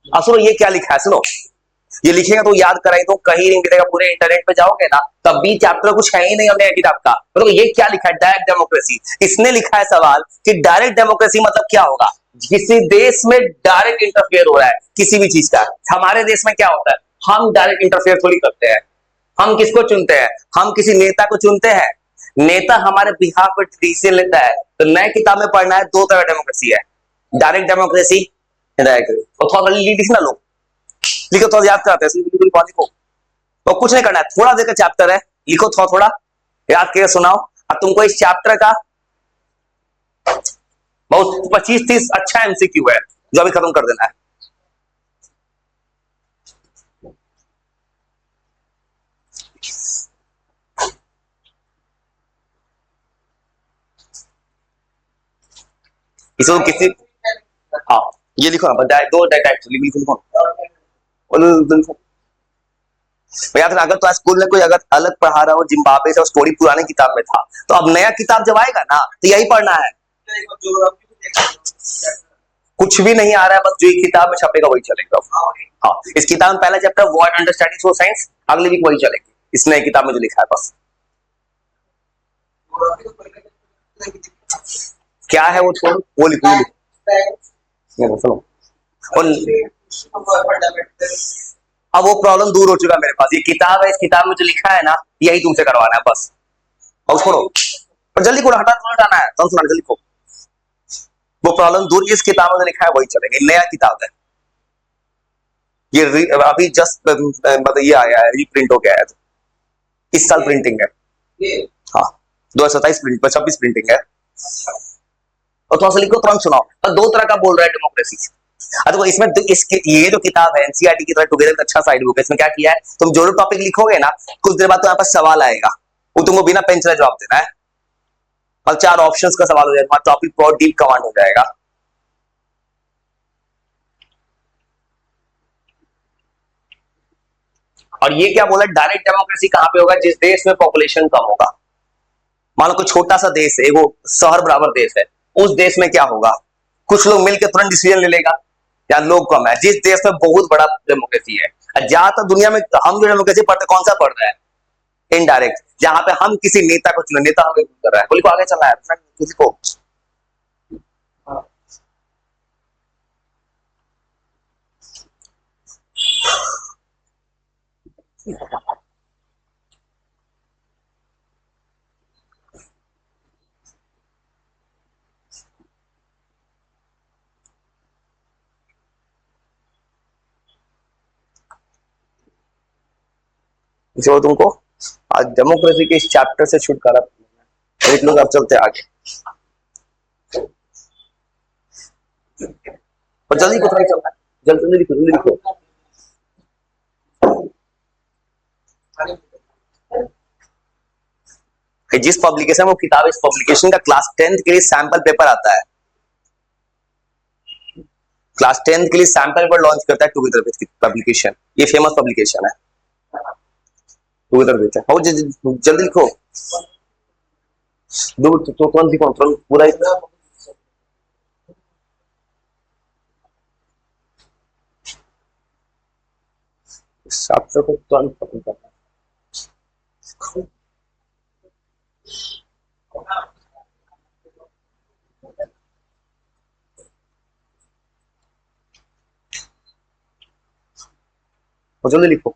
अब सुनो ये क्या लिखा है, सुनो। ये लिखेगा तो याद कराई तो कहीं नहीं मिलेगा, पूरे इंटरनेट पे जाओगे ना तब भी चैप्टर कुछ है ही नहीं हमने किताब का। तो ये क्या लिखा है, डायरेक्ट डेमोक्रेसी। इसने लिखा है सवाल कि डायरेक्ट डेमोक्रेसी मतलब क्या होगा। किसी देश में डायरेक्ट इंटरफेयर हो रहा है किसी भी चीज का। हमारे देश में क्या होता है, हम डायरेक्ट इंटरफेयर थोड़ी करते हैं। हम किसको चुनते हैं, हम किसी नेता को चुनते हैं। नेता हमारे बिहाफ पर डिसीजन लेता है। तो नए किताब में पढ़ना है, दो तरह डेमोक्रेसी है, डायरेक्ट डेमोक्रेसी, इनडायरेक्ट। और थोड़ा लिखना लो, लिखो थोड़ा याद कराते हैं, बिल्कुल लिखो। और कुछ नहीं करना है, थोड़ा देर का चैप्टर है, लिखो थोड़ा थोड़ा, याद करके सुनाओ। अब तुमको इस चैप्टर का बहुत 25-30 अच्छा एमसीक्यू है जो अभी खत्म कर देना है। इसको किसी, हाँ ये लिखो ना, दो टाइप लिखो लिखो। याद रखना, अगर तो स्कूल में कोई अगर अलग पढ़ा रहा हो जिम्बाब्वे से और स्टोरी पुराने किताब में था, तो अब नया किताब जब आएगा ना तो यही पढ़ना है। कुछ भी नहीं आ रहा है, बस जो किताब में छपेगा वही चलेगा। हाँ, इस किताब में पहला chapter word understanding social science, अगली वीक वही चलेगी इस नई किताब में जो लिखा है बस। क्या है वो, छोड़ वो लिखो, सुनो। और अब वो प्रॉब्लम दूर हो चुका है मेरे पास, ये किताब है, इस किताब में जो लिखा है ना यही तुमसे करवाना है बस। और छोड़ो, और जल्दी को हटाना है, तुम सुना जल्दी को। वो प्रॉब्लम दूर, इस किताब में जो लिखा है वही चलेगा, नया किताब है ये। अभी जस्ट मतलब ये आया है, रीप्रिंट हो गया है, इस साल प्रिंटिंग है। हाँ, 2027 प्रिंट 26 प्रिंटिंग है। और थोड़ा सा लिखो, तुरंत सुनाओ। और दो तरह का बोल रहा है डेमोक्रेसी। देखो इसमें इसके ये जो किताब है एनसीईआरटी की तरह टुगेदर, अच्छा साइड बुक है। इसमें क्या किया है, तुम जो टॉपिक लिखोगे ना कुछ देर बाद तुम्हारे पास सवाल आएगा, वो तुमको बिना पेन चले जवाब देना है। और 4 ऑप्शंस का सवाल हो जाएगा, तुम्हारा टॉपिक बहुत डीप कमांड हो जाएगा। और ये क्या बोला, डायरेक्ट डेमोक्रेसी कहां पे होगा, जिस देश में पॉपुलेशन कम होगा। मान लो कोई छोटा सा देश है, वो शहर बराबर देश है, उस देश में क्या होगा, कुछ लोग मिलकर तुरंत डिसीजन ले लेगा, या लोग कम है। जिस देश में बहुत बड़ा डेमोक्रेसी है, ज्यादातर दुनिया में हम जो डेमोक्रेसी पढ़ते कौन सा पढ़ रहे हैं, इनडायरेक्ट, जहां पे हम किसी नेता को चुने, नेता हमें कर रहा है, बोली को आगे चलना है किसी को। जो तुमको आज डेमोक्रेसी के इस चैप्टर से छुटकारा देख लो। अब चलते आगे, और जल्दी कुछ नहीं चलना है, जल्दी जल्दी लिखो जल्दी लिखो। कि जिस पब्लिकेशन में वो किताब, इस पब्लिकेशन का क्लास 10th के लिए सैंपल पेपर आता है, क्लास 10th के लिए सैंपल पेपर लॉन्च करता है टुगेदर विद पब्लिकेशन। ये फेमस पब्लिकेशन है टुगेदर विद। और जल्दी लिखो, दो तो तुरंत लिखो, तुरंत पूरा। चैप्टर को तुरंत खत्म करना है। और जल्दी लिखो।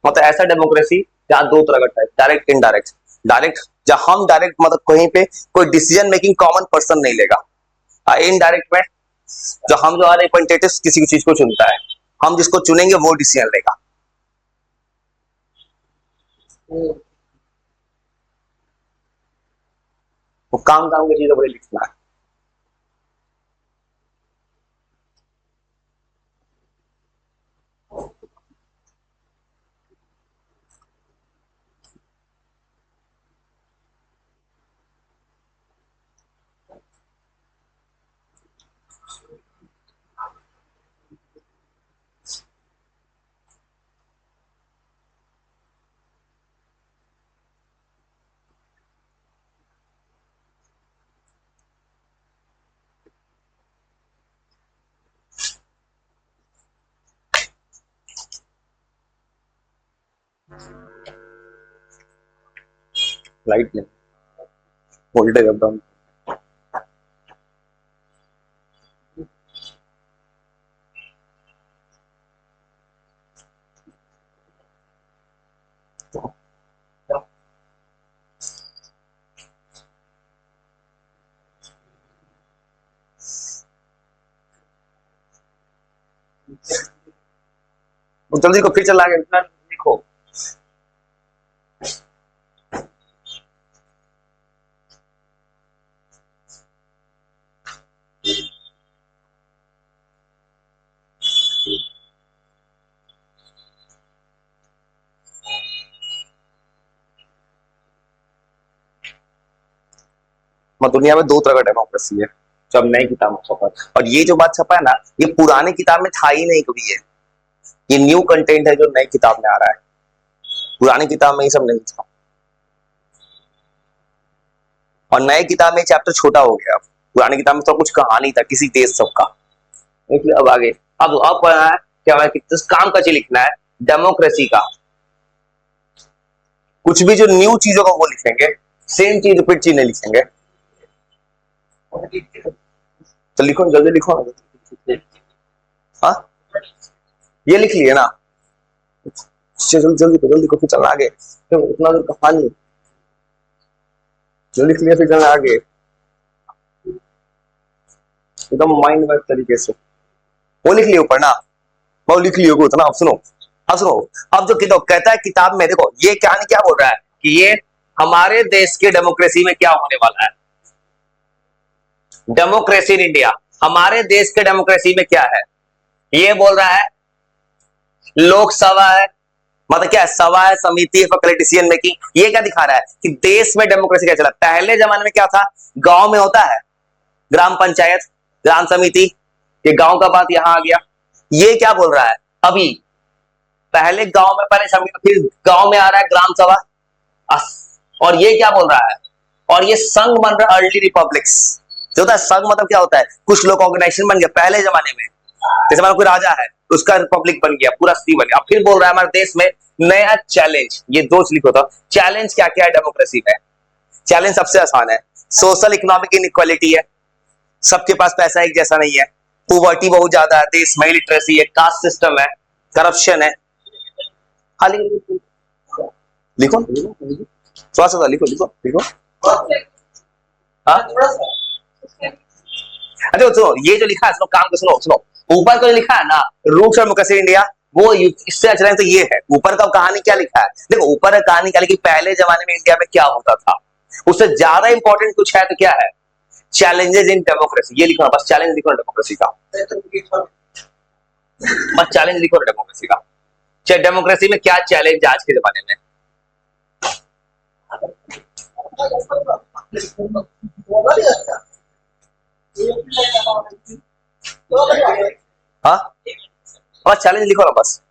मतलब ऐसा डेमोक्रेसी जहां दो तरह का टाइप, डायरेक्ट इनडायरेक्ट। डायरेक्ट, जहां हम डायरेक्ट मतलब कहीं पे कोई डिसीजन मेकिंग कॉमन पर्सन नहीं लेगा। इनडायरेक्ट में जो हम जो रिप्रेजेंटेटिव किसी की चीज को चुनता है, हम जिसको चुनेंगे वो डिसीजन लेगा। वो काम काम की चीजों को लिखना है। लाइट नहीं, वोल्टेज अप डाउन। जल्दी को फिर चला गया देखो। दुनिया में दो तरह का डेमोक्रेसी है, जो अब नई किताब में छपा है। और ये जो बात छपा है ना, ये पुरानी किताब में था ही नहीं कभी। ये न्यू कंटेंट है जो नई किताब में आ रहा है, पुरानी किताब में ये सब नहीं था। और नए किताब में चैप्टर छोटा हो गया, पुरानी किताब में तो कुछ कहानी था किसी देश सबका। अब आगे अब पढ़ना है क्या है, किस काम का चीज लिखना है, डेमोक्रेसी का। कुछ भी जो न्यू चीजों का वो लिखेंगे, सेम चीज रिपीट चीज नहीं लिखेंगे। तो लिखो जल्दी लिखो ना। हाँ ये लिख लिए ना, जल्दी जल्दी जल्दी को फिर चलना आगे, तो इतना दूर कहानी जो लिख लिया फिर चलना आगे एकदम माइंड मैप तरीके से। वो लिख लियो ऊपर ना, वो लिख लियो को उतना। अब सुनो, अब सुनो, अब जो किताब कहता है किताब में, देखो ये कहानी क्या बोल रहा है कि ये हमारे देश के डेमोक्रेसी में क्या होने वाला है। डेमोक्रेसी इन इंडिया, हमारे देश के डेमोक्रेसी में क्या है ये बोल रहा है। लोकसभा है, मतलब क्या है, सभा है, समिति है, पॉलिटिशियन मेकिंग। ये क्या दिखा रहा है कि देश में डेमोक्रेसी क्या चला। पहले जमाने में क्या था, गांव में होता है ग्राम पंचायत, ग्राम समिति, ये गांव का बात यहां आ गया। ये क्या बोल रहा है, अभी पहले गांव में, पहले समिति, फिर गांव में आ रहा है ग्राम सभा। और ये क्या बोल रहा है, और ये संघ बन रहा है, अर्ली रिपब्लिक्स। जो होता है संघ मतलब क्या होता है, कुछ लोग ऑर्गेनाइजेशन बन गया पहले जमाने में, जैसे हमारा कोई राजा है उसका रिपब्लिक बन गया, पूरा सिटी बन गया। अब फिर बोल रहा है हमारे देश में नया चैलेंज, ये दो लिखो था। चैलेंज क्या क्या है डेमोक्रेसी में। चैलेंज सबसे आसान है, सोशल इकोनॉमिक इनइक्वालिटी है, सबके पास पैसा एक जैसा नहीं है, पॉवर्टी बहुत ज्यादा है देश में, लिटरेसी है, कास्ट सिस्टम है, करप्शन है। खाली लिखो, थोड़ा सा लिखो लिखो लिखो। हाँ अच्छा सुनो, ये जो लिखा है सुनो, काम को सुनो सुनो। ऊपर को जो लिखा है ना, रूट्स और डेमोक्रेसी इंडिया, वो इससे अच्छा तो ये है। ऊपर का कहानी क्या लिखा है, देखो ऊपर कहानी क्या लिखी, पहले जमाने में इंडिया में क्या होता था। उससे ज्यादा इंपॉर्टेंट कुछ है तो क्या है, चैलेंजेस इन डेमोक्रेसी। ये लिखो बस, चैलेंज लिखो डेमोक्रेसी का, बस चैलेंज लिखो डेमोक्रेसी का। चाहे डेमोक्रेसी में क्या चैलेंज आज के जमाने में। हाँ बस चैलेंज लिखो ना बस,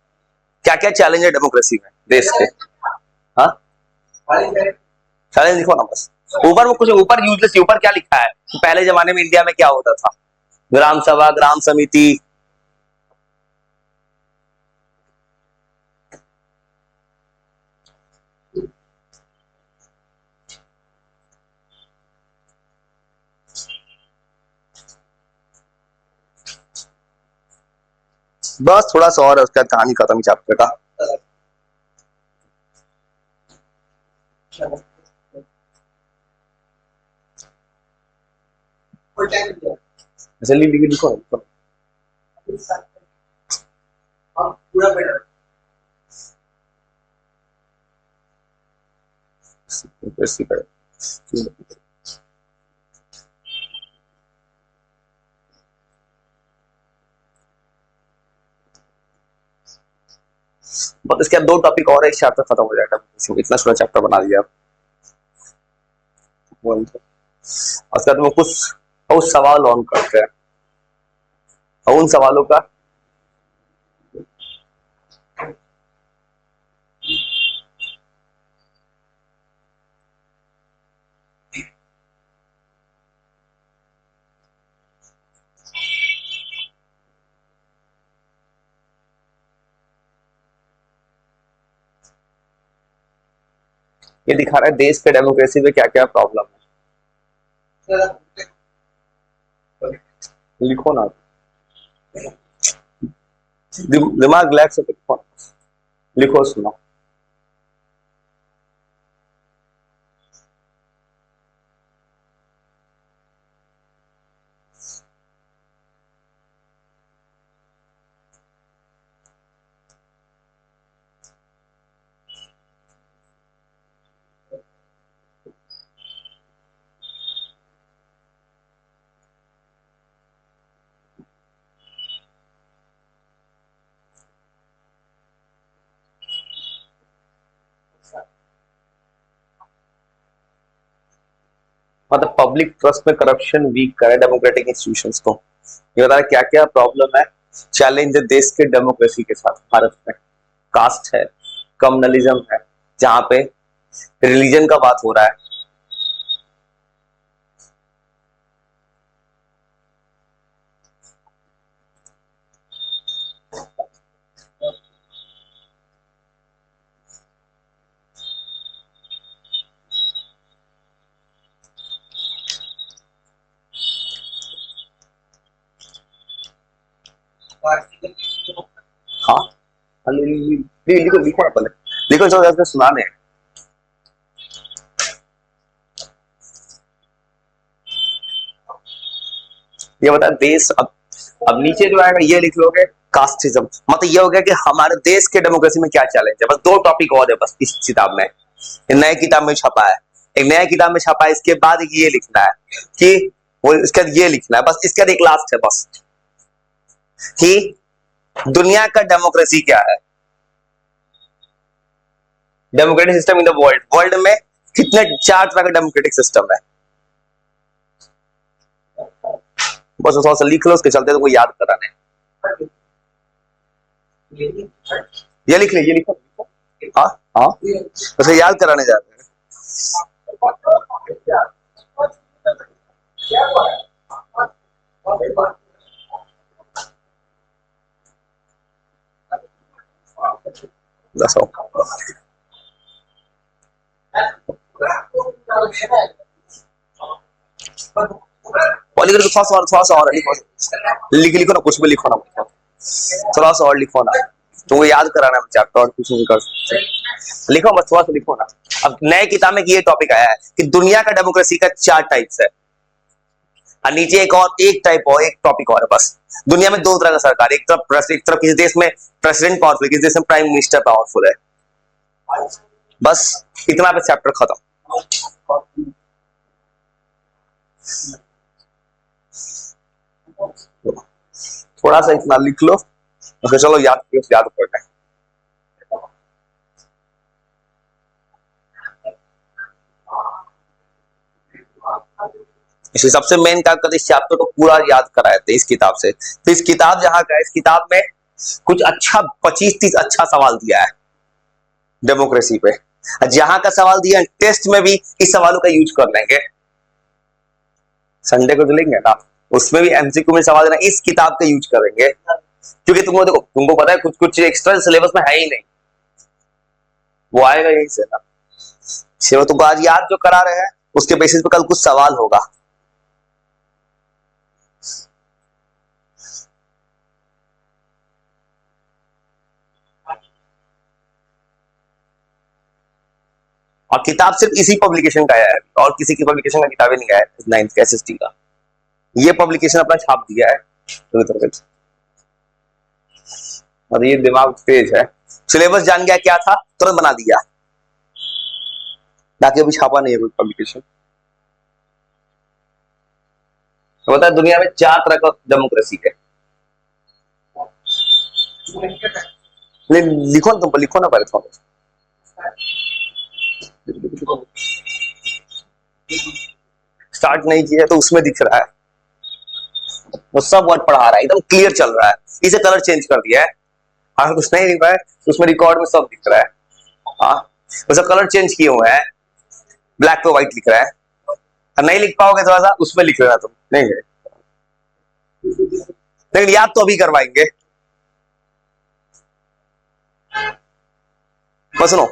क्या क्या चैलेंज है डेमोक्रेसी में देश के। हाँ चैलेंज लिखो ना बस। ऊपर वो कुछ ऊपर यूजलेस, ऊपर क्या लिखा है, पहले जमाने में इंडिया में क्या होता था, ग्राम सभा, ग्राम समिति। बस थोड़ा सा और है, उसका कहानी खत्म चैप्टर का। जल्दी लिखो लिखो। बस इसके बाद दो टॉपिक और, एक चैप्टर खत्म हो जाएगा, इतना छोटा चैप्टर बना दिया आप। उसके बाद कुछ सवाल ऑन करते हैं, और उन सवालों का ये दिखा रहा है देश के डेमोक्रेसी में क्या क्या प्रॉब्लम है। लिखो ना, दिमाग रिलैक्स से लिखो ना, लिखो सुनो। मतलब पब्लिक ट्रस्ट में करप्शन वीक करे डेमोक्रेटिक इंस्टीट्यूशंस को। ये बता रहा क्या क्या प्रॉब्लम है, चैलेंज है देश के डेमोक्रेसी के साथ भारत में। कास्ट है, कम्युनलिज्म है, जहां पे रिलीजन का बात हो रहा है। हाँ, लिखो लिखो ना पहले, लिखो इसको सुनाने हैं। ये बता देश अब नीचे जो आएगा ये लिख लोगे, कास्टिज्म। मतलब ये हो गया कि हमारे देश के डेमोक्रेसी में क्या चैलेंज है। बस दो टॉपिक और है बस इस किताब में, नए किताब में छपा है। एक नया किताब में छपा है, इसके बाद ये लिखना है कि वो, इसके बाद ये लिखना है बस, इसके बाद एक लास्ट है बस कि दुनिया का डेमोक्रेसी क्या है, democratic system in the world. World में कितने, चार तरह का डेमोक्रेटिक सिस्टम है। बस थोड़ा सा लिख लो, उसके चलते तो कोई याद कराने। ये लिख ले, ये लिखो। हाँ हाँ, उसे याद कराने जा रहे हैं। That's all. पॉलीग्राफ थोड़ा सा और लिखो, लिखो ना, कुछ भी लिखो ना, थोड़ा सा और लिखो ना, तुमको याद कराना है चैप्टर और कुछ नहीं कर सकते। लिखो बस, थोड़ा सा लिखो ना। अब नए किताब में ये टॉपिक आया है कि दुनिया का डेमोक्रेसी का चार टाइप्स है, और नीचे एक और एक टाइप और एक टॉपिक और है बस। दुनिया में दो तरह का सरकार, एक तरफ किसी देश में प्रेसिडेंट पावरफुल, किसी देश में प्राइम मिनिस्टर पावरफुल है। बस इतना पे चैप्टर खत्म। थोड़ा सा इतना लिख लो, ओके चलो याद करते हैं। इसलिए सबसे मेन काम करते इस चैप्टर को पूरा याद कराए थे इस किताब से। तो इस किताब जहां का, इस किताब में कुछ अच्छा 25-30 अच्छा सवाल दिया है डेमोक्रेसी पे। जहां का सवाल दिया है टेस्ट में भी इस सवालों का यूज कर लेंगे, संडे को जो लेंगे ना उसमें भी एमसीक्यू में सवाल देना इस किताब का यूज करेंगे। क्योंकि तुमको देखो, तुमको पता है कुछ कुछ एक्स्ट्रा सिलेबस में है ही नहीं, वो आएगा यही से ना। सिर्फ तुमको आज याद जो करा रहे हैं उसके बेसिस पे कल कुछ सवाल होगा। और किताब सिर्फ इसी पब्लिकेशन का है, और किसी की पब्लिकेशन का किताबें नहीं है। 9th का एसएसटी का ये पब्लिकेशन अपना छाप दिया है और ये दिमाग तेज है, सिलेबस जान गया क्या था तुरंत बना दिया, ताकि अभी छापा नहीं है कोई पब्लिकेशन। तो बता दुनिया में 4 तरह का डेमोक्रेसी है। लिखो ना, तुम लिखो ना पहले थोड़ा। स्टार्ट नहीं किया तो उसमें दिख रहा है, वो सब वर्ड पढ़ा रहा है, एकदम क्लियर चल रहा है। इसे कलर चेंज कर दिया है, अगर कुछ नहीं लिख रहा है उसमें रिकॉर्ड में सब दिख रहा है। हाँ, उसका कलर चेंज किए हुए हैं, ब्लैक पे व्हाइट लिख रहा है। नहीं लिख पाओगे थोड़ा सा उसमें लिख लेना तुम, नहीं है लेकिन याद तो अभी करवाएंगे। बस सुनो,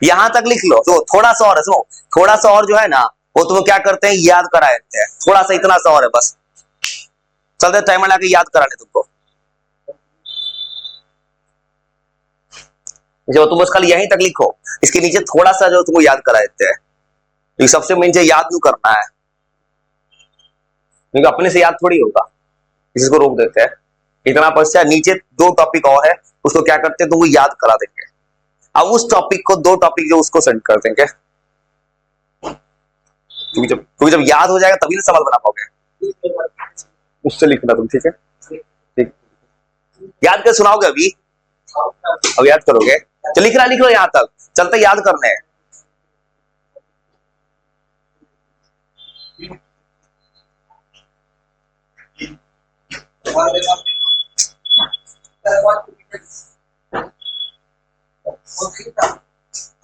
यहां तक लिख लो। तो थोड़ा सा और है, सुनो, थोड़ा सा और जो है ना वो तुम्हें क्या करते हैं, याद करा देते हैं। थोड़ा सा, इतना सा और है बस। चलते टाइमर लाके याद कराने तुमको। जो तुम बस खाली यहीं तक लिखो, इसके नीचे थोड़ा सा जो तुमको याद करा देते हैं। तो सबसे मेन चीज याद नहीं करना है, क्योंकि अपने से याद थोड़ी होगा, इसको रोक देते हैं। इतना पश्चात नीचे 2 टॉपिक और है, उसको क्या करते हैं, तुमको याद करा देंगे। अब उस टॉपिक को 2 टॉपिक जो उसको सेंड कर देंगे, क्योंकि जब याद हो जाएगा तभी ना सवाल बना पाओगे। उससे लिखना तुम, ठीक है? ठीक, याद कर सुनाओगे अभी? अब याद करोगे? चल लिख लो यहां तक, चलते याद करने हैं।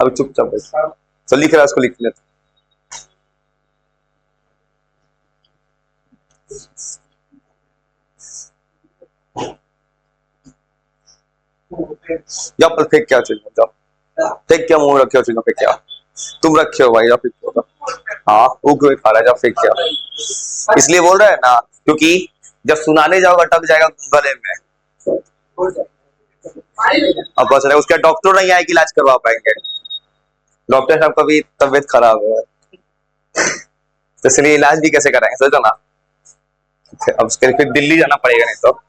अभी चुपचाप बैठ, चल लिख रहा है, उसको लिख लेते। जाओ पर फेंक क्या चीज, जाओ फेंक क्या, मुंह रखे हो चीजों पे क्या, तुम रखे हो भाई, जाओ फेंक दो। हाँ वो क्यों खा रहा है, जाओ फेंक क्या। इसलिए बोल रहे हैं ना, क्योंकि जब सुनाने जाओगे अटक जाएगा गले में। अब बस रहे उसके डॉक्टर नहीं आए कि इलाज करवा पाएंगे, डॉक्टर साहब का भी तबियत खराब है, तो इसलिए इलाज भी कैसे कराएंगे, सोचो ना। अब उसके लिए फिर दिल्ली जाना पड़ेगा, नहीं तो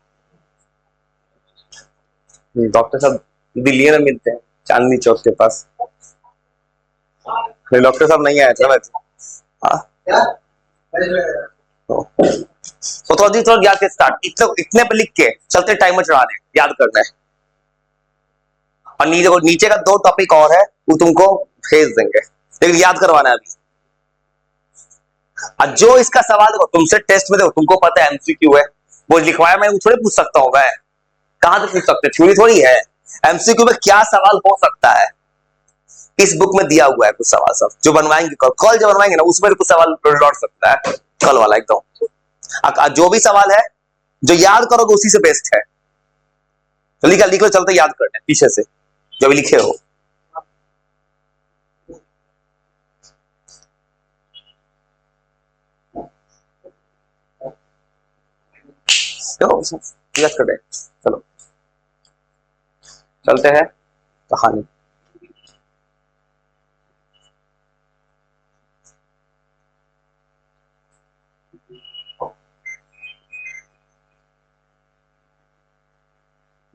डॉक्टर साहब दिल्ली में मिलते हैं चांदनी चौक के पास। डॉक्टर साहब नहीं आए थे ना। हाँ तो थोड़ा याद के स्टार्ट, इतने पे लिख के चलते टाइमर चढ़ाने, याद करना है। और नीचे का 2 टॉपिक और है, वो तुमको भेज देंगे, लेकिन याद करवाना है अभी। और जो इसका सवाल देखो तुमसे टेस्ट में, देखो तुमको पता है एमसीक्यू है, वो लिखवाया मैं, वो थोड़ी पूछ सकता हूँ मैं, कहां से पूछ सकते, थ्योरी थोड़ी है। एमसीक्यू में क्या सवाल हो सकता है, इस बुक में दिया हुआ है कुछ सवाल सब, जो बनवाएंगे कल जो बनवाएंगे ना, उसमें कुछ सवाल लौट सकता है, कल वाला एकदम। जो भी सवाल है जो याद करोगे उसी से बेस्ट है। तो लिख लो, चलते याद करने पीछे से जो भी लिखे हो। याद कर, चलो चलते हैं कहानी।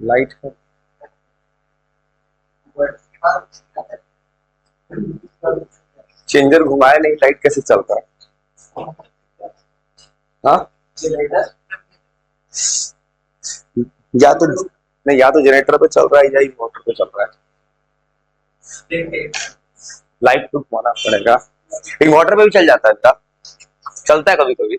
लाइट है, चेंजर घुमाया नहीं, लाइट कैसे चलता है? हाँ या तो नहीं, या तो जनरेटर पे चल रहा है या मोटर पे चल रहा है। लाइट तो घुमाना पड़ेगा, इन्वर्टर पे भी चल जाता है क्या? चलता है कभी कभी।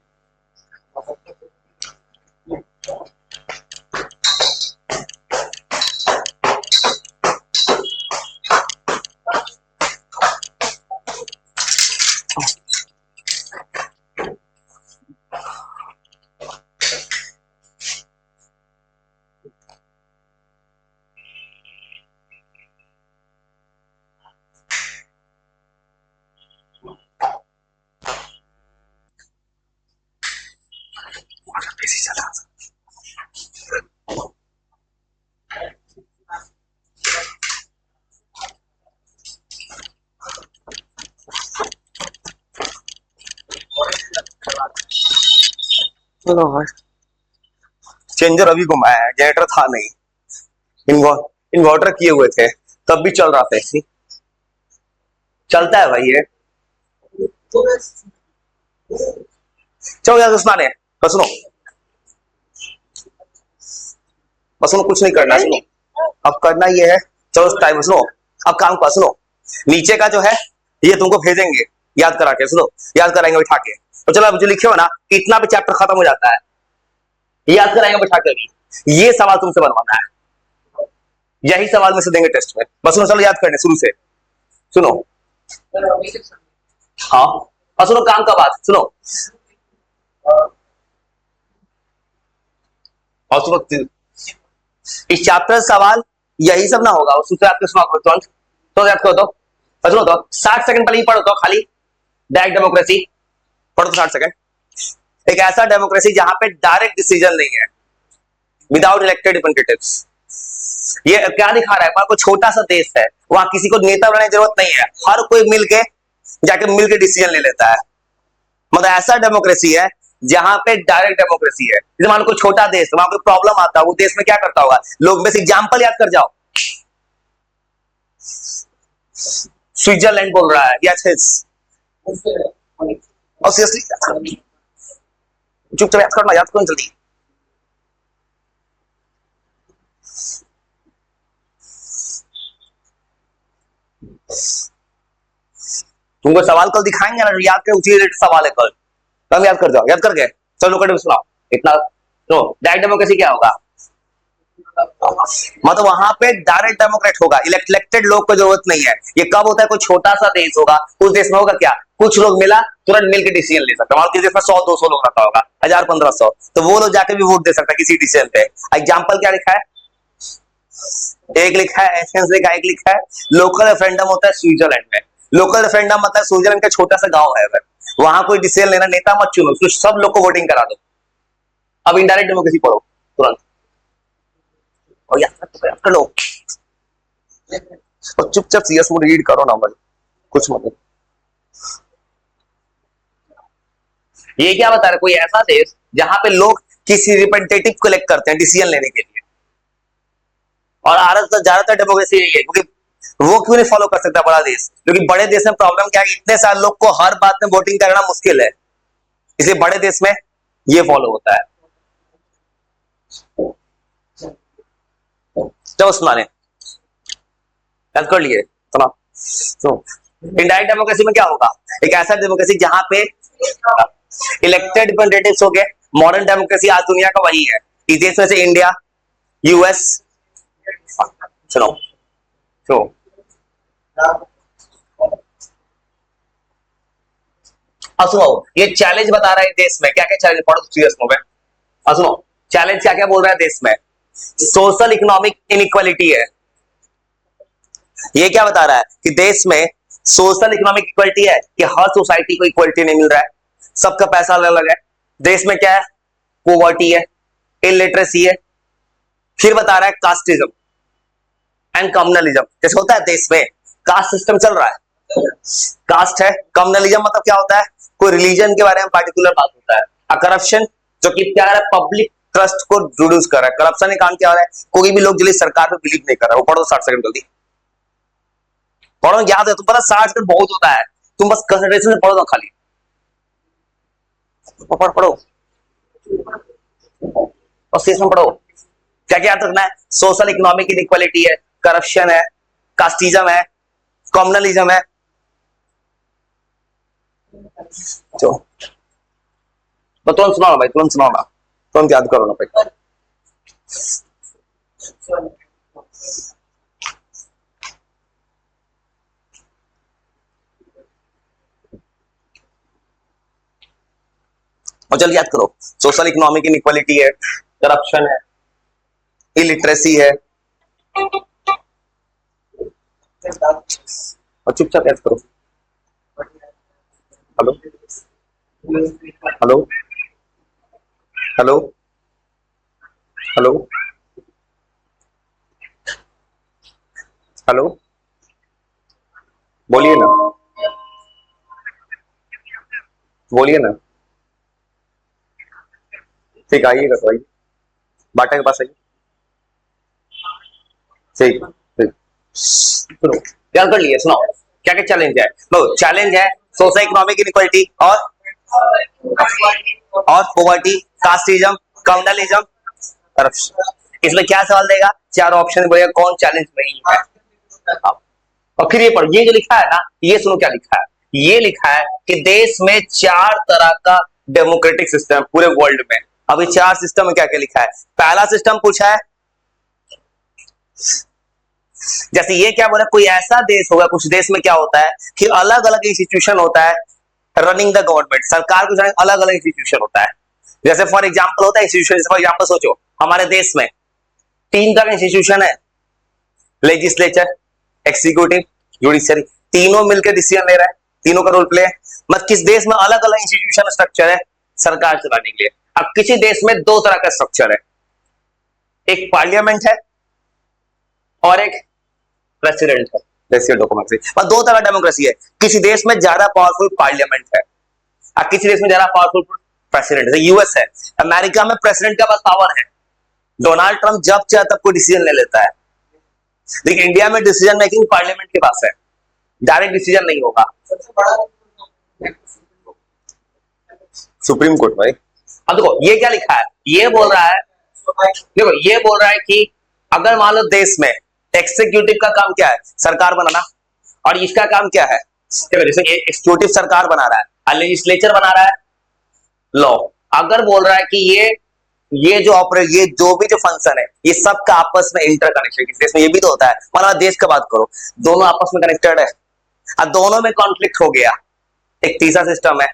चला चेंजर अभी घुमाया है, जनरेटर था नहीं, इन्वर्टर किए हुए थे तब भी चल रहा था, ऐसी चलता है भाई ये। चलो यार सुनाने, बस सुनो, बस सुनो, कुछ नहीं करना, सुनो अब करना ये है। चलो टाइम सुनो, अब काम का सुनो, नीचे का जो है ये तुमको भेजेंगे याद करा के, सुनो याद कराएंगे बैठा के। तो चलो अब जो लिखे हो ना, इतना भी चैप्टर खत्म हो जाता है, याद कराएंगे बैठा के। अभी ये सवाल तुमसे बनवाना है, यही सवाल में से देंगे टेस्ट में, बस सुनो, चलो याद करने शुरू से, सुनो। हाँ और सुनो काम का बात सुनो, और सुनो इस चैप्टर सवाल यही सब ना होगा, उससे आपके सुना तुरंत तो याद कर दो। सुनो तो 60 सेकंड पहले ही पढ़ो तो खाली डायरेक्ट डेमोक्रेसी पढ़ो तो 60 सेकंड। एक ऐसा डेमोक्रेसी जहां पे डायरेक्ट डिसीजन नहीं है, विदाउट इलेक्टेड रिप्रेजेंटेटिव्स। ये क्या दिखा रहा है, कोई छोटा सा देश है, वहां किसी को नेता बनाने की जरूरत नहीं है, हर कोई मिलके जाके मिलके डिसीजन ले लेता है। मतलब ऐसा डेमोक्रेसी है जहां पे डायरेक्ट डेमोक्रेसी है। जैसे मान लो कोई छोटा देश, वहां कोई प्रॉब्लम आता है, वो देश में क्या करता होगा, लोग बस एग्जाम्पल याद कर जाओ, स्विट्जरलैंड बोल रहा है, यस और सीरियसली चुपचाप याद करना, याद करो जल्दी। तुमको सवाल कल दिखाएंगे ना, याद कर, उसी रिलेटेड सवाल है कल, तब याद कर जाओ, याद करके चलो कट सुनाओ इतना। तो डायरेक्ट डेमोक्रेसी क्या होगा, मतलब वहां पे डायरेक्ट डेमोक्रेट होगा, इलेक्टेड लोग को जरूरत नहीं है। ये कब होता है, कोई छोटा सा देश होगा, उस देश में होगा क्या, कुछ लोग मिला तुरंत मिलकर डिसीजन ले सकता है। देश में 100-200 लोग रहता होगा, 1000-1500, तो वो लोग जाके भी वोट दे सकता है किसी डिसीजन पे। एग्जाम्पल क्या लिखा है, एक लिखा है एथेंस लिखा है, एक लिखा है लोकल रेफरेंडम होता है स्विट्जरलैंड में। लोकल रेफरेंडम मतलब स्विट्जरलैंड का छोटा सा गांव है, अगर वहां कोई डिसीजन लेना, नेता मत चुनो, तो सब लोग को वोटिंग करा दो। अब इनडायरेक्ट डेमोक्रेसी पढ़ो तुरंत, और याद कर लो, और चुपचाप सीएस मोड रीड करो ना भाई, कुछ मतलब। ये क्या बता रहा है, कोई ऐसा देश जहां पे लोग किसी रिप्रेजेंटेटिव को इलेक्ट करते हैं डिसीजन लेने के लिए, और ज्यादातर डेमोक्रेसी यही है, क्योंकि वो क्यों नहीं फॉलो कर सकता बड़ा देश, क्योंकि बड़े देश में प्रॉब्लम क्या है, इतने सारे लोग को हर बात में वोटिंग करना मुश्किल है, इसलिए बड़े देश में ये फॉलो होता है। चलो सुनाने, याद कर लिए सुना। तो इनडायरेक्ट डेमोक्रेसी में क्या होगा, एक ऐसा डेमोक्रेसी जहां पे इलेक्टेड रिप्रेजेंटेटिव्स हो गए। मॉडर्न डेमोक्रेसी आज दुनिया का वही है, इस देश में से इंडिया, यूएस, सुनो तो अब सुनो, ये चैलेंज बता रहा है देश में क्या क्या चैलेंज, पढ़ो सीरियस में। अब सुनो चैलेंज क्या क्या बोल रहा है देश में, सोशल इकोनॉमिक इनइक्वालिटी है। ये क्या बता रहा है कि देश में सोशल इकोनॉमिक इक्वलिटी है, कि हर सोसाइटी को इक्वलिटी नहीं मिल रहा है, सबका पैसा अलग अलग है। देश में क्या है, पॉवर्टी है, इलिटरेसी है। फिर बता रहा है कास्टिज्म एंड कम्युनलिज्म। जैसे होता है देश में कास्ट सिस्टम चल रहा है, कास्ट है। कम्युनलिज्म मतलब क्या होता है, कोई रिलीजन के बारे में पार्टिकुलर बात होता है। करप्शन जो कि क्या है, पब्लिक ट्रस्ट को रिड्यूस कर रहा है। करप्शन का काम क्या हो रहा है, कोई भी लोग जल्दी सरकार पे बिलीव नहीं कर रहा है। वो पढ़ो 60 सेकंड जल्दी पढ़ो, याद है तुम, पता 60 सेकंड बहुत होता है, तुम बस कंसंट्रेशन से पढ़ो ना, खाली पढ़ो पढ़ो और शेष में पढ़ो। क्या क्या याद रखना है, सोशल इकोनॉमिक इनइक्वालिटी है, करप्शन है, कास्टिज्म है, कम्युनलिज्म है। तो तुरंत सुनाओ भाई, तुरंत सुनाओ ना, तुरंत याद करो ना भाई। और जल्दी याद करो, सोशल इकोनॉमिक इनइक्वालिटी है, करप्शन है, इलिटरेसी है, और चुपचाप याद करो। Hello hello hello hello hello बोलिए ना, बोलिए ना, ठीक आइएगा तो आइए, बाटा के पास आइए। ठीक ठीक सुनो, याद कर लिए, सुनो क्या क्या चैलेंज है। नो चैलेंज है सोशल इकोनॉमिक इनइक्वालिटी और पॉवर्टी, कास्टिज्म, कम्युनलिज्म, करप्शन। इसमें क्या सवाल देगा, चार ऑप्शन बोलेगा कौन चैलेंज नहीं है। और फिर ये पढ़ो, ये जो लिखा है ना, ये सुनो क्या लिखा है। ये लिखा है कि देश में 4 तरह का डेमोक्रेटिक सिस्टम पूरे वर्ल्ड में। अभी 4 सिस्टम में क्या क्या लिखा है। पहला सिस्टम पूछा है, जैसे ये क्या बोला, कोई ऐसा देश होगा, कुछ देश में क्या होता है कि अलग अलग इंस्टीट्यूशन होता है रनिंग द गवर्नमेंट, सरकार को अलग अलग इंस्टीट्यूशन होता है। जैसे फॉर एग्जांपल होता है इंस्टीट्यूशन, फॉर एग्जांपल सोचो हमारे देश में 3 तरह का इंस्टीट्यूशन है, लेजिस्लेचर, एग्जीक्यूटिव, जुडिशियरी। तीनों मिलकर डिसीजन ले रहे हैं, तीनों का रोल प्ले है। मतलब किस देश में अलग अलग इंस्टीट्यूशन स्ट्रक्चर है सरकार चलाने के लिए। अब किसी देश में दो तरह का स्ट्रक्चर है, एक पार्लियामेंट है और एक प्रेसिडेंट है, प्रेसिडेंट डेमोक्रेसी। मतलब दो तरह डेमोक्रेसी है। किसी देश में ज्यादा पावरफुल पार्लियामेंट है और किसी देश में ज्यादा पावरफुल प्रेसिडेंट है। यूएस है, अमेरिका में प्रेसिडेंट का पास पावर है, डोनाल्ड ट्रंप जब चाहे तब कोई डिसीजन ले लेता है। लेकिन इंडिया में डिसीजन मेकिंग पार्लियामेंट के पास है, डायरेक्ट डिसीजन नहीं होगा। सुप्रीम कोर्ट भाई। अब देखो ये क्या लिखा है, ये बोल रहा है, देखो ये बोल रहा है कि अगर मान लो देश में एक्सिक्यूटिव का काम क्या है, सरकार बनाना, और इसका काम क्या है, जैसे एक्सिक्यूटिव सरकार बना रहा है और लेजिस्लेचर बना रहा है लॉ। अगर बोल रहा है कि ये जो ऑपरेट, ये जो भी जो फंक्शन है, ये सब का आपस में इंटरकनेक्शन, किसी देश में ये भी तो होता है। मान देश का बात करो, दोनों आपस में कनेक्टेड है और दोनों में कॉन्फ्लिक्ट हो गया, एक तीसरा सिस्टम है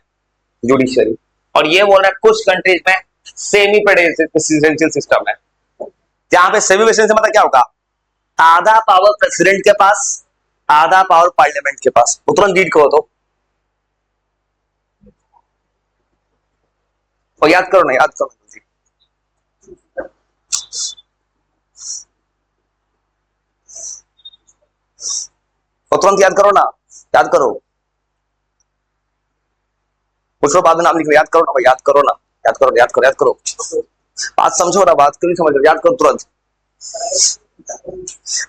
जुडिशियरी। और ये बोल रहा है कुछ कंट्रीज में सेमी प्रेसिडेंशियल सिस्टम है, जहां पे सेमी प्रेसिडेंशियल मतलब क्या होगा, आधा पावर प्रेसिडेंट के पास, आधा पावर पार्लियामेंट के पास। तो तुरंत रीड करो तो, और याद करो ना, याद करो और तुरंत याद करो ना, याद करो, कुछ बाद में नाम लिखो, याद करो ना भाई, याद करो ना, याद करो, याद करो, याद करो, बात समझो ना, बात क्यों नहीं समझ रहे, याद करो तुरंत।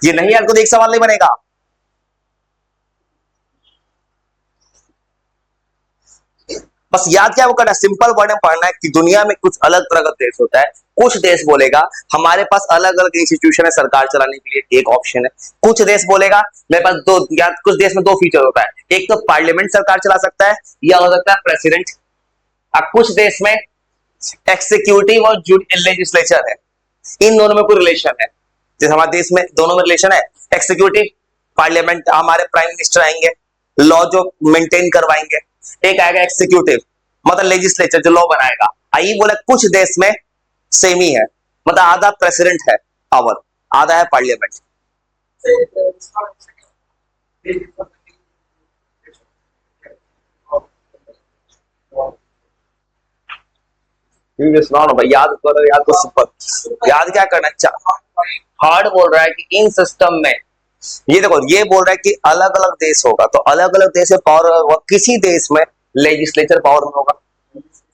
ये नहीं याद करो तो एक सवाल नहीं बनेगा। बस याद क्या वो करना, सिंपल वर्ड में पढ़ना है कि दुनिया में कुछ अलग तरह का देश होता है। कुछ देश बोलेगा हमारे पास अलग अलग इंस्टीट्यूशन है सरकार चलाने के लिए, एक ऑप्शन है। कुछ देश बोलेगा मेरे पास दो, या कुछ देश में दो फीचर होता है, एक तो पार्लियामेंट सरकार चला सकता है या हो सकता है प्रेसिडेंट। अब कुछ देश में एक्सिक्यूटिव और लेजिस्लेचर है, इन दोनों में कोई रिलेशन है। जैसे हमारे देश में दोनों में रिलेशन है, एक्सिक्यूटिव पार्लियामेंट, हमारे प्राइम मिनिस्टर आएंगे लॉ जो मेंटेन करवाएंगे, एक आएगा एक्सिक्यूटिव मतलब लेजिस्लेचर जो लॉ बनाएगा। आइए बोले कुछ देश में सेम ही है, मतलब आधा प्रेसिडेंट है पावर, आधा है पार्लियामेंट। सुनाओ ना भाई, याद करो, याद को सिंपल याद क्या करना चाहिए। हार्ड बोल रहा है कि इन सिस्टम में, ये देखो ये बोल रहा है कि अलग अलग देश होगा, तो अलग अलग देश में पावर होगा। किसी देश में लेजिस्लेचर पावर में होगा,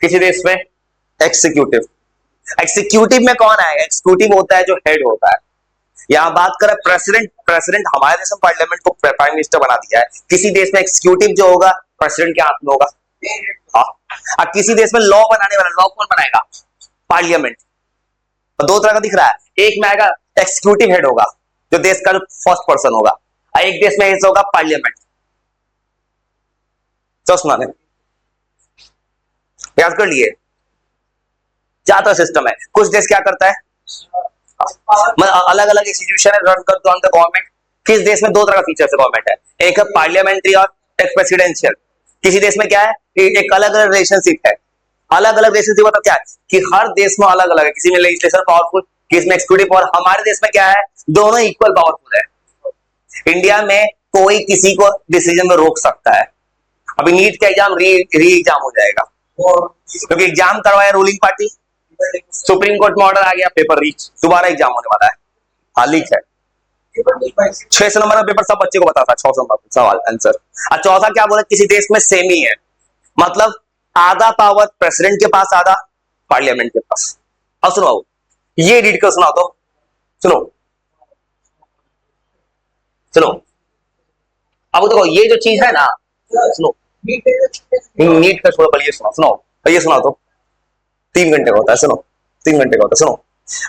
किसी देश में एक्सिक्यूटिव। एक्सिक्यूटिव में कौन आएगा, एक्सिक्यूटिव होता है जो हेड होता है। यहां बात करें प्रेसिडेंट, प्रेसिडेंट हमारे देश में पार्लियामेंट को प्राइम मिनिस्टर बना दिया है। किसी देश में एक्सिक्यूटिव जो होगा प्रेसिडेंट के हाथ में होगा। हाँ, किसी देश में लॉ बनाने वाला, लॉ कौन बनाएगा, पार्लियामेंट। तो दो तरह का दिख रहा है, एक में आएगा एक्सिक्यूटिव हेड होगा जो देश का जो फर्स्ट पर्सन होगा, और एक देश में ऐसा होगा पार्लियामेंट। तो सुना याद कर लिए, क्या तो सिस्टम है। कुछ देश क्या करता है, अलग अलग इंस्टीट्यूशन है रन करते हैं गवर्नमेंट। किस देश में दो तरह का फीचर्स है गवर्नमेंट है, एक है पार्लियामेंट्री और एक प्रेसिडेंशियल। किसी देश में क्या है, एक अलग अलग रिलेशनशिप है। अलग अलग रिलेशनशिप मतलब क्या है कि हर देश में अलग अलग है, किसी में लेजिस्लेशन पावरफुल, किसी में एक्सिक्यूटिव पावर। हमारे देश में क्या है, दोनों इक्वल पावरफुल है। इंडिया में कोई किसी को डिसीजन में रोक सकता है। अभी नीट का एग्जाम री एग्जाम हो जाएगा, क्योंकि एग्जाम करवाया रूलिंग पार्टी, सुप्रीम कोर्ट में ऑर्डर आ गया, पेपर रीच, दोबारा एग्जाम होने वाला है। हाँ लीक है, 600 नंबर का पेपर सब बच्चे को पता था, 600 नंबर सवाल आंसर। और चौथा क्या बोला, किसी देश में सेम ही है, मतलब आधा पावर प्रेसिडेंट के पास, आधा पार्लियामेंट के पास। अब सुनो, ये रीड कर सुनाओ तो, सुनो सुनो। अब देखो ये जो चीज है ना, सुनो, नीट का छोड़ो, ये सुनो, सुनो ये सुनाओ तो, 3 घंटे का होता है, सुनो 3 घंटे का होता है, सुनो।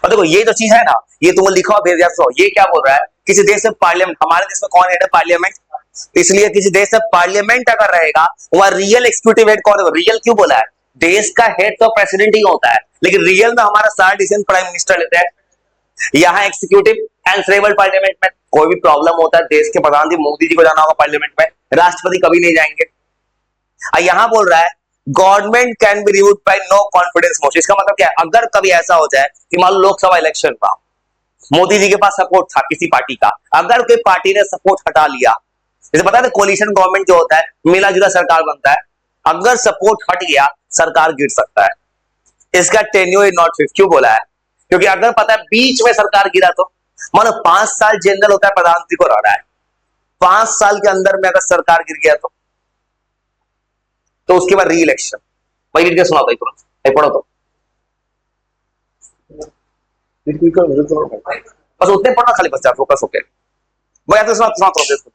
और देखो ये जो चीज है ना, ये तुम लिखो फिर याद सुनो। ये क्या बोल रहा है, किसी देश में पार्लियामेंट, हमारे देश में कौन हेड है, पार्लियामेंट। इसलिए किसी देश में पार्लियामेंट अगर रहेगा, वहां रियल एक्सिक्यूटिव हेड कौन होगा। रियल क्यों बोला है, देश का हेड तो प्रेसिडेंट ही होता है, लेकिन रियल में हमारा सारा डिसीजन प्राइम मिनिस्टर लेते हैं। यहाँ एक्सिक्यूटिव एंसरेबल पार्लियामेंट में। कोई भी प्रॉब्लम होता है, देश के प्रधानमंत्री मोदी जी को जाना होगा पार्लियामेंट में, राष्ट्रपति कभी नहीं जाएंगे। यहां बोल रहा है government can be removed by no confidence motion. इसका मतलब क्या है, अगर कभी ऐसा हो जाए कि मान लो लोकसभा इलेक्शन था, मोदी जी के पास सपोर्ट था किसी पार्टी का, अगर कोई पार्टी ने सपोर्ट हटा लिया जैसे पता है कोलिशन गवर्नमेंट जो होता है, मिला जुला सरकार बनता है, अगर सपोर्ट हट गया सरकार गिर सकता है। इसका टेन्योर इज नॉट फिक्स। क्यों बोला है? क्योंकि अगर पता है बीच में सरकार गिरा तो मानो 5 साल जनरल होता है, प्रधानमंत्री को रह रहा है, 5 साल के अंदर में अगर सरकार गिर गया तो उसके बाद री इलेक्शन। भाई लिख के सुना दो तुरंत, पढ़ो तो बस उतने पढ़ना, खाली बच्चा फोकस होके भाई तो सुना तो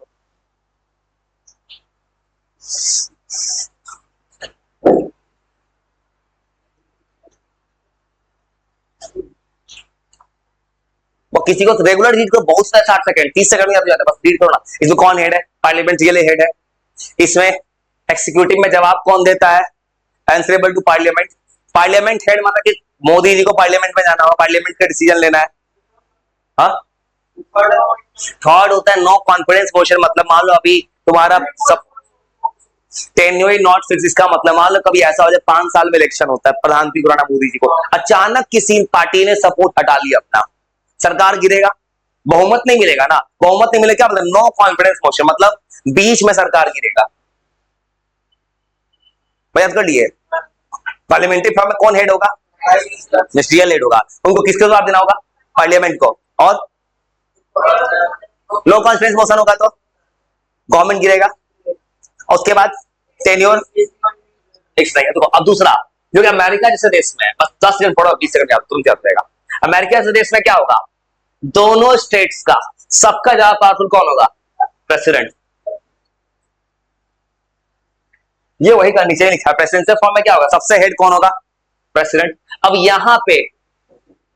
वो किसी को रेगुलर रीड करो, बहुत सारे 60 सेकंड 30 सेकंड में आ जाता है, बस रीड करो ना। इसमें कौन हेड है? पार्लियामेंट के लिए हेड है। इसमें एक्सिक्यूटिव में जवाब कौन देता है? Answerable to parliament. Parliament head मतलब कि मोदी जी को पार्लियामेंट में जाना होगा, पार्लियामेंट का डिसीजन लेना है। हाँ, थर्ड होता है नो कॉन्फिडेंस मोशन, मतलब मान लो अभी तुम्हारा सब टेन्योर नॉट फिक्स। इसका मतलब मान लो कभी ऐसा हो जाए 5 साल में इलेक्शन होता है, प्रधानमंत्री पुराना मोदी जी को अचानक किसी पार्टी ने सपोर्ट हटा लिया अपना, सरकार गिरेगा, बहुमत नहीं मिलेगा ना। बहुमत नहीं मिलेगा क्या मतलब? नो कॉन्फिडेंस मोशन, मतलब बीच में सरकार गिरेगा। याद कर लिए पार्लियामेंट्री फॉर्म में कौन हेड होगा? मिनिस्ट्रियल हेड होगा। उनको किसको जवाब देना होगा? पार्लियामेंट को। और नो कॉन्फिडेंस मोशन होगा तो गवर्नमेंट गिरेगा। और उसके बाद टेन्योर फिक्स रहेगा। देखो अब दूसरा, जो कि अमेरिका जैसे देश में, बस 10 सेकंड पढ़ो, 20 सेकंड तुरंत याद रहेगा। अमेरिका जैसे देश में क्या होगा? दोनों स्टेट्स का सबका ज्यादा पावरफुल कौन होगा? प्रेसिडेंट। ये वही का नीचे लिखा है, प्रेसिडेंशियल फॉर्म में क्या होगा? सबसे हेड कौन होगा? प्रेसिडेंट। अब यहां पे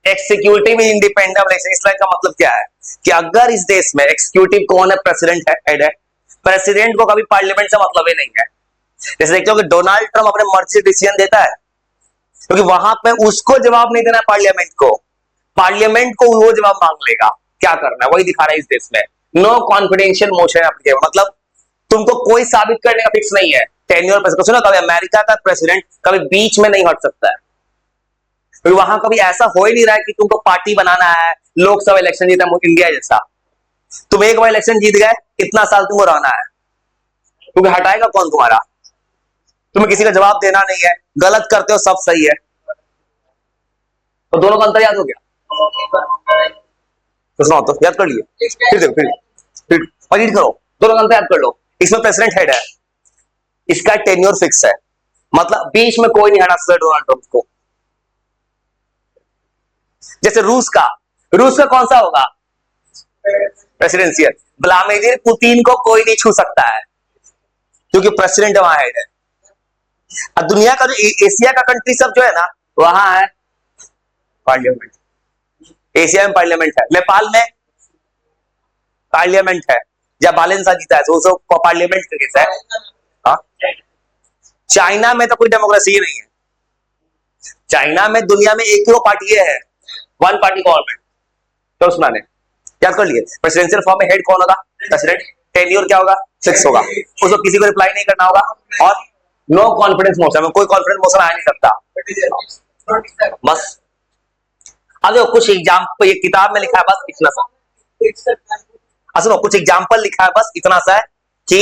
एक्सिक्यूटिव इंडिपेंडेंट इलेक्शन, इस लाइन का मतलब क्या है कि अगर इस देश में एक्सिक्यूटिव कौन है? प्रेसिडेंट हेड है। प्रेसिडेंट को कभी पार्लियामेंट से मतलब ही नहीं है। जैसे देखते हो कि डोनाल्ड ट्रंप अपने मर्जी से डिसीजन देता है, क्योंकि वहां पे उसको जवाब नहीं देना है पार्लियामेंट को, पार्लियामेंट को वो जवाब मांग लेगा। क्या करना है वही दिखा रहा है इस देश में। नो कॉन्फिडेंशियल मोशन एप्लीकेबल, मतलब तुमको कोई साबित करने का फिक्स नहीं है। टेन्योर पर सुनो, कभी अमेरिका का प्रेसिडेंट कभी बीच में नहीं हट सकता है, क्योंकि वहां कभी ऐसा हो ही नहीं रहा है कि तुमको पार्टी बनाना है, लोकसभा इलेक्शन जीता इंडिया जैसा। तुम एक बार इलेक्शन जीत गए, इतना साल तुमको रहना है, क्योंकि हटाएगा कौन तुम्हारा? तुम्हें किसी का जवाब देना नहीं है, गलत करते हो सब सही है। तो दोनों का अंतर याद हो गया? तो सुनो तो याद कर लिए, फिर देखो फिर और रीड करो, दोनों का अंतर याद कर लो। इसमें प्रेसिडेंट हेड है, इसका टेन्योर फिक्स है, मतलब बीच में कोई नहीं हटा सकता डोनाल्ड ट्रंप को। जैसे रूस का कौन सा होगा? प्रेसिडेंशियल। व्लादिमीर पुतिन को कोई नहीं छू सकता है, क्योंकि प्रेसिडेंट वहां हेड है। अब दुनिया का जो एशिया का कंट्री सब जो है ना, वहां है पार्लियामेंट। एशिया में पार्लियामेंट है, नेपाल में पार्लियामेंट है, जब बालेंसा जीता है तो पार्लियामेंट का केस है। हाँ? चाइना में तो कोई डेमोक्रेसी ही नहीं है। चाइना में दुनिया में एक ही पार्टी है, वन पार्टी गवर्नमेंट। तो उसमें क्या कर लिए? प्रेसिडेंशियल फॉर्म में हेड कौन होगा? प्रेसिडेंट। टेन्योर क्या होगा? फिक्स होगा, उसको किसी को रिप्लाई नहीं करना होगा। और नो कॉन्फिडेंस मोशन में कोई कॉन्फिडेंस मोशन आ नहीं सकता। बस अब देखो कुछ एग्जाम्पल ये किताब में लिखा है, बस इतना सा। सुनो कुछ एग्जाम्पल लिखा है, बस इतना सा है कि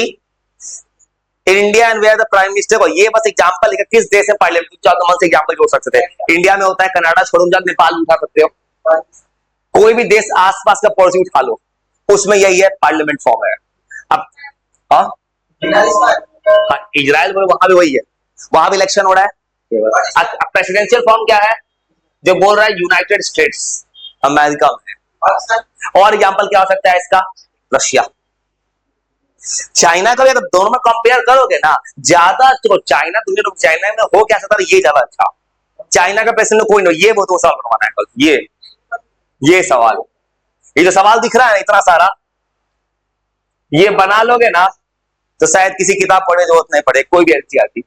India and where the prime minister को, ये बस एग्जांपल लिखा किस देश में पार्लियामेंट, चाहो तो मन से एग्जांपल जोड़ सकते थे। इंडिया में होता है, कनाडा छोड़ो, जाकर नेपाल भी उठा सकते हो, कोई भी देश आसपास का पड़ोसी उठा लो, उसमें यही है पार्लियामेंट फॉर्म है। अब इजराइल में वहां भी वही है, वहां भी इलेक्शन हो रहा है। प्रेसिडेंशियल फॉर्म क्या है? जो बोल रहा है यूनाइटेड स्टेट्स अमेरिका में। और एग्जांपल क्या हो सकता है इसका? रशिया। चाइना का भी अगर दोनों में कंपेयर करोगे ना, ज्यादा तो चाइना, दुनिया में चाइना में हो क्या सकता है, ये ज्यादा अच्छा। चाइना का प्रेसिडेंट कोई नहीं, ये बहुत वो सवाल बनवाना है कल, ये सवाल, ये जो सवाल दिख रहा है इतना सारा, ये बना लोगे ना तो शायद किसी किताब पढ़ने जरूरत नहीं पड़े, कोई भी अच्छी आती।